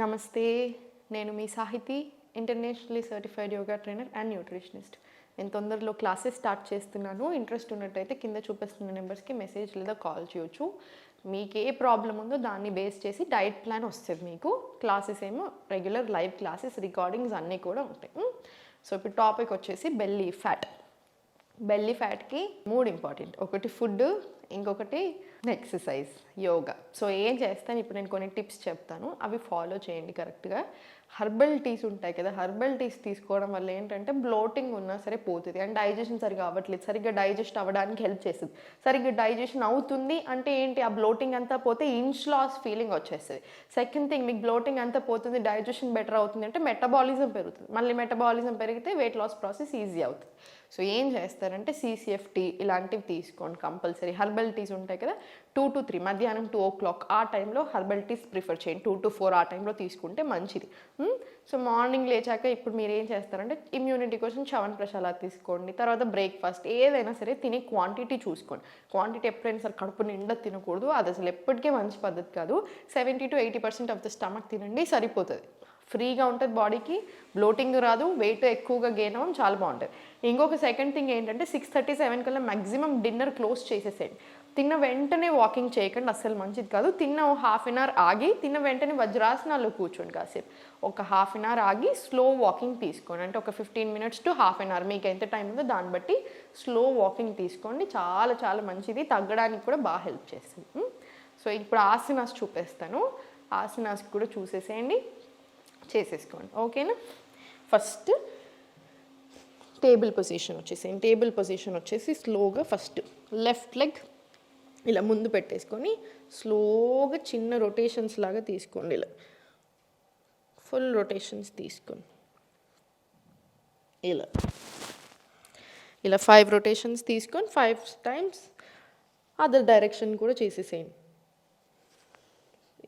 నమస్తే, నేను మీ Sahithi, internationally certified yoga trainer and nutritionist. నేను తొందరలో క్లాసెస్ స్టార్ట్ చేస్తున్నాను. ఇంట్రెస్ట్ ఉన్నట్టయితే కింద చూపిస్తున్న నెంబర్స్కి మెసేజ్ లేదా కాల్ చేయొచ్చు. మీకు ఏ ప్రాబ్లం ఉందో దాన్ని బేస్ చేసి డైట్ ప్లాన్ వస్తుంది. మీకు క్లాసెస్ ఏమో రెగ్యులర్ లైవ్ క్లాసెస్, రికార్డింగ్స్ అన్నీ కూడా ఉంటాయి. సో ఇప్పుడు టాపిక్ వచ్చేసి బెల్లీ ఫ్యాట్. బెల్లీ ఫ్యాట్కి 3 ఇంపార్టెంట్. ఒకటి ఫుడ్, ఇంకొకటి ఎక్సర్సైజ్, యోగా. సో ఏం చేస్తాను ఇప్పుడు, నేను కొన్ని టిప్స్ చెప్తాను, అవి ఫాలో చేయండి కరెక్ట్గా. హర్బల్ టీస్ ఉంటాయి కదా, హర్బల్ టీస్ తీసుకోవడం వల్ల ఏంటంటే బ్లోటింగ్ ఉన్నా సరే పోతుంది, అండ్ డైజెషన్ సరిగా అవ్వట్లేదు, సరిగ్గా డైజెస్ట్ అవ్వడానికి హెల్ప్ చేస్తుంది. సరిగ్గా డైజెషన్ అవుతుంది అంటే ఏంటి, ఆ బ్లోటింగ్ అంతా పోతే ఇంచ్ లాస్ ఫీలింగ్ వచ్చేస్తుంది. సెకండ్ థింగ్, మీకు బ్లోటింగ్ అంతా పోతుంది, డైజెషన్ బెటర్ అవుతుంది అంటే మెటబాలిజం పెరుగుతుంది. మళ్ళీ మెటబాలిజం పెరిగితే వెయిట్ లాస్ ప్రాసెస్ ఈజీ అవుతుంది. సో ఏం చేస్తారంటే CCF టీ ఇలాంటివి తీసుకోండి కంపల్సరీ. హర్బల్ టీస్ ఉంటాయి కదా, 2 to 3 మధ్యాహ్నం 2 o'clock ఆ టైంలో హర్బల్ టీస్ ప్రిఫర్ చేయండి. 2 to 4 ఆ టైంలో తీసుకుంటే మంచిది. సో మార్నింగ్ లేచాక ఇప్పుడు మీరు ఏం చేస్తారంటే ఇమ్యూనిటీ కోసం చ్యవన్ప్రాష్ అలా తీసుకోండి. తర్వాత బ్రేక్ఫాస్ట్ ఏదైనా సరే తినే క్వాంటిటీ చూసుకోండి. క్వాంటిటీ ఎప్పుడైనా సరే కడుపు నిండా తినకూడదు, అది అసలు ఎప్పటికీ మంచి పద్ధతి కాదు. 70 to 80% ఆఫ్ ద స్టమక్ తినండి, సరిపోతుంది. ఫ్రీగా ఉంటుంది, బాడీకి బ్లోటింగ్ రాదు, వెయిట్ ఎక్కువగా గెయిన్ అవ్వడం చాలా బాగుంటుంది. ఇంకొక సెకండ్ థింగ్ ఏంటంటే 6:37 కల్లా మ్యాక్సిమం డిన్నర్ క్లోజ్ చేసేసేయండి. తిన్న వెంటనే వాకింగ్ చేయకండి, అస్సలు మంచిది కాదు. తిన్న హాఫ్ అన్ అవర్ ఆగి తిన్న వెంటనే వజ్రాసనాల్లో కూర్చోండి కాసేపు. ఒక హాఫ్ అన్ అవర్ ఆగి స్లో వాకింగ్ తీసుకోండి, అంటే ఒక 15 minutes to half an hour, మీకు ఎంత టైం ఉందో దాన్ని బట్టి స్లో వాకింగ్ తీసుకోండి. చాలా చాలా మంచిది, తగ్గడానికి కూడా బాగా హెల్ప్ చేస్తుంది. సో ఇప్పుడు ఆసనాస్ చూపిస్తాను, ఆసనాస్ కూడా చూసేసేయండి, చేసేసుకోండి. ఓకేనా? ఫస్ట్ టేబుల్ పొజిషన్ వచ్చేసేయండి. టేబుల్ పొజిషన్ వచ్చేసి స్లోగా ఫస్ట్ లెఫ్ట్ లెగ్ ఇలా ముందు పెట్టేసుకొని స్లోగా చిన్న రొటేషన్స్ లాగా తీసుకోండి. ఇలా ఫుల్ రొటేషన్స్ తీసుకోండి. ఇలా 5 రొటేషన్స్ తీసుకొని 5 times అదర్ డైరెక్షన్ కూడా చేసేసేయండి.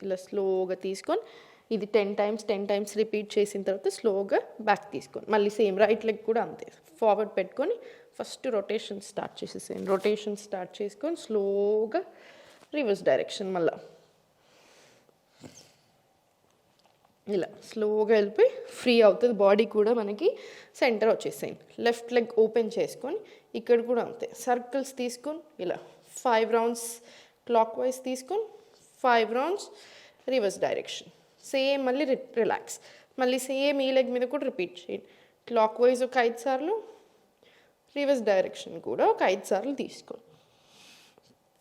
ఇలా స్లోగా తీసుకొని ఇది 10 times రిపీట్ చేసిన తర్వాత స్లోగా బ్యాక్ తీసుకోండి. మళ్ళీ సేమ్ రైట్ లెగ్ కూడా అంతే, ఫార్వర్డ్ పెట్టుకొని ఫస్ట్ రొటేషన్ స్టార్ట్ చేసేసేయండి. రొటేషన్ స్టార్ట్ చేసుకొని స్లోగా రివర్స్ డైరెక్షన్ మళ్ళీ ఇలా స్లోగా వెళ్ళిపోయి ఫ్రీ అవుతుంది, బాడీ కూడా మనకి సెంటర్ వచ్చేసేయండి. లెఫ్ట్ లెగ్ ఓపెన్ చేసుకొని ఇక్కడ కూడా అంతే సర్కిల్స్ తీసుకొని ఇలా 5 rounds క్లాక్ వైజ్ తీసుకొని 5 rounds రివర్స్ డైరెక్షన్. సేమ్ మళ్ళీ రిలాక్స్, మళ్ళీ సేమ్ ఈ లెగ్ మీద కూడా రిపీట్ చేయండి. క్లాక్ వైజ్ ఒక 5 సార్లు, రివర్స్ డైరెక్షన్ కూడా ఒక 5 సార్లు తీసుకోండి.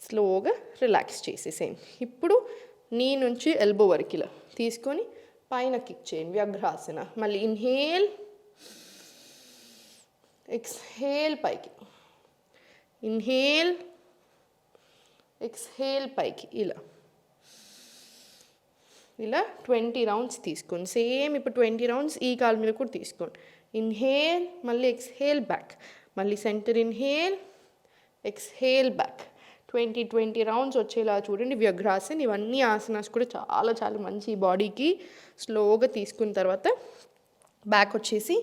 స్లోగా రిలాక్స్ చేసేసేయండి. ఇప్పుడు నీ నుంచి ఎల్బో వరకు ఇలా తీసుకొని పైన కిక్ చేయండి, వ్యాఘ్రాసన. మళ్ళీ ఇన్హేల్, ఎక్స్హేల్ పైకి, ఇన్హేల్, ఎక్స్హేల్ పైకి. ఇలా 20 rounds తీసుకోండి. సేమ్ ఇప్పుడు 20 rounds ఈ కాలు మీద కూడా తీసుకోండి. ఇన్హేల్, మళ్ళీ ఎక్స్హేల్ బ్యాక్, మళ్ళీ centre inhale, exhale back. 20 rounds వచ్చేలా చూడండి. వ్యాఘ్రాసన్, ఇవన్నీ ఆసనాస్ కూడా చాలా చాలా మంచి ఈ బాడీకి. స్లోగా తీసుకున్న తర్వాత బ్యాక్ వచ్చేసి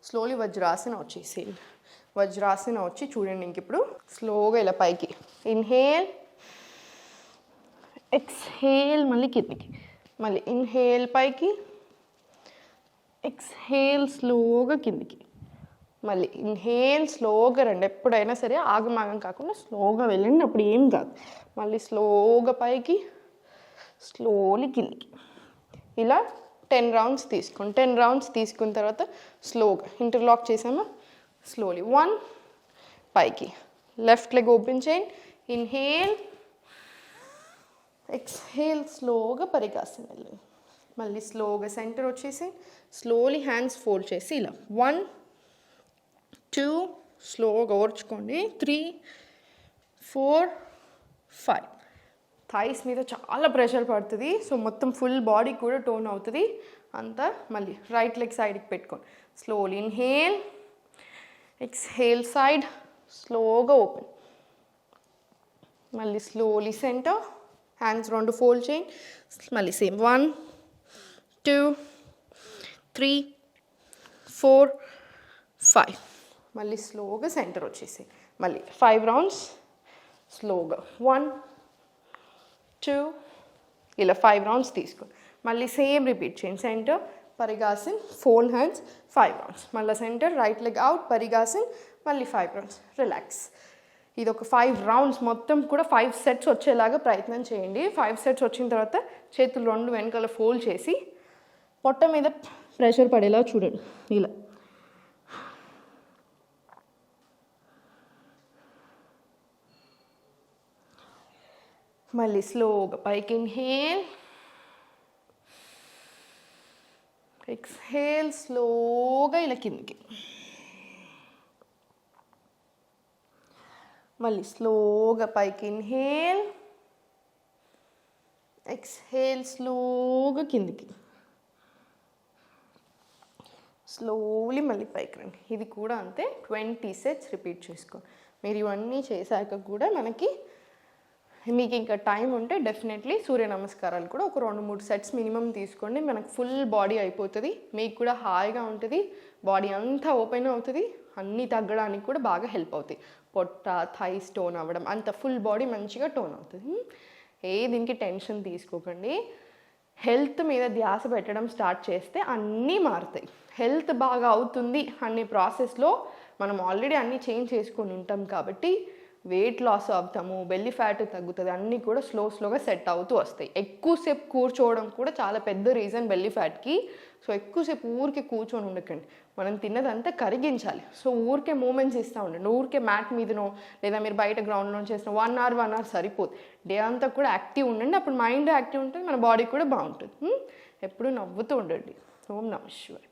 స్లోలీ వజ్రాసన వచ్చేసేయండి. వజ్రాసన వచ్చి చూడండి, ఇంక ఇప్పుడు స్లోగా ఇలా పైకి ఇన్హేల్, ఎక్స్హేల్, మళ్ళీ కిందికి, మళ్ళీ ఇన్హేల్ పైకి, ఎక్స్హేల్ స్లోగా కిందికి, మళ్ళీ ఇన్హేల్ స్లోగా రండి. ఎప్పుడైనా సరే ఆగమాగం కాకుండా స్లోగా వెళ్ళండి, అప్పుడు ఏం కాదు. మళ్ళీ స్లోగా పైకి, స్లోలీ కిందికి. ఇలా 10 rounds తీసుకోండి. 10 rounds తీసుకున్న తర్వాత స్లోగా ఇంటర్లాక్ చేసామా, స్లోలీ 1 పైకి, లెఫ్ట్ లెగ్ ఓపెన్ చేయండి, ఇన్హేల్, ఎక్స్హేల్ స్లోగా పరికాసం వెళ్ళండి. మళ్ళీ స్లోగా సెంటర్ వచ్చేసి స్లోలీ హ్యాండ్స్ ఫోల్డ్ చేసి ఇలా 1 2 స్లోగా ఓర్చుకోండి, 3 4 5. థైస్ మీద చాలా ప్రెషర్ పడుతుంది, సో మొత్తం ఫుల్ బాడీ కూడా టోన్ అవుతుంది అంతా. మళ్ళీ రైట్ లెగ్ సైడ్కి పెట్టుకోండి. స్లోలీ ఇన్హేల్, ఎక్స్హేల్ సైడ్, స్లోగా ఓపెన్, మళ్ళీ స్లోలీ సెంటర్, హ్యాండ్స్ 2 ఫోల్డ్ చేయండి. మళ్ళీ సేమ్ 1 2 3 4 5. మళ్ళీ స్లోగా సెంటర్ వచ్చేసి మళ్ళీ 5 rounds స్లోగా 1 2 ఇలా 5 rounds తీసుకోండి. మళ్ళీ సేమ్ రిపీట్ చేయండి. సెంటర్ పరిగాసన్, ఫోల్డ్ హ్యాండ్స్ 5 రౌండ్స్. మళ్ళీ సెంటర్, రైట్ లెగ్ అవుట్, పరిగాసన్, మళ్ళీ 5 రౌండ్స్, రిలాక్స్. ఇది ఒక 5 రౌండ్స్ మొత్తం కూడా 5 సెట్స్ వచ్చేలాగా ప్రయత్నం చేయండి. 5 సెట్స్ వచ్చిన తర్వాత చేతులు 2 వెనకాల ఫోల్డ్ చేసి పొట్ట మీద ప్రెషర్ పడేలా చూడండి. ఇలా మళ్ళీ స్లోగా పైకి ఇన్హేల్, ఎక్స్హేల్, స్లోగా ఇలా కిందికి. మళ్ళీ స్లోగా పైకి ఇన్హేల్, ఎక్స్హేల్, స్లోగా కిందికి. స్లోలీ మళ్ళీ పైకి రండి. ఇది కూడా అంతే 20 సెట్స్ రిపీట్ చేసుకో. మీరు ఇవన్నీ చేశాక కూడా మీకు ఇంకా టైం ఉంటే డెఫినెట్లీ సూర్య నమస్కారాలు కూడా ఒక 2-3 సెట్స్ మినిమం తీసుకోండి. మనకు ఫుల్ బాడీ అయిపోతుంది, మీకు కూడా హాయిగా ఉంటుంది, బాడీ అంతా ఓపెన్ అవుతుంది, అన్నీ తగ్గడానికి కూడా బాగా హెల్ప్ అవుతాయి. పొట్ట, థైస్ టోన్ అవ్వడం, అంత ఫుల్ బాడీ మంచిగా టోన్ అవుతుంది. దీనికి టెన్షన్ తీసుకోకండి. హెల్త్ మీద ధ్యాస పెట్టడం స్టార్ట్ చేస్తే అన్నీ మారుతాయి. హెల్త్ బాగా అవుతుంది అనే ప్రాసెస్లో మనం ఆల్రెడీ అన్నీ చేంజ్ చేసుకొని ఉంటాం కాబట్టి వెయిట్ లాస్ అవుతాము, బెల్లీ ఫ్యాట్ తగ్గుతుంది, అన్నీ కూడా స్లోగా సెట్ అవుతూ వస్తాయి. ఎక్కువసేపు కూర్చోవడం కూడా చాలా పెద్ద రీజన్ బెల్లీ ఫ్యాట్కి. సో ఎక్కువసేపు ఊరికే కూర్చొని ఉండకండి, మనం తిన్నదంతా కరిగించాలి. సో ఊరికే మూమెంట్స్ ఇస్తూ ఉండండి. ఊరికే మ్యాట్ మీదనో లేదా మీరు బయట గ్రౌండ్లో చేసిన 1 అవర్ సరిపోదు. డే అంతా కూడా యాక్టివ్ ఉండండి, అప్పుడు మైండ్ యాక్టివ్ ఉంటుంది, మన బాడీ కూడా బాగుంటుంది. ఎప్పుడు నవ్వుతూ ఉండండి. ఓం నమః శివాయ.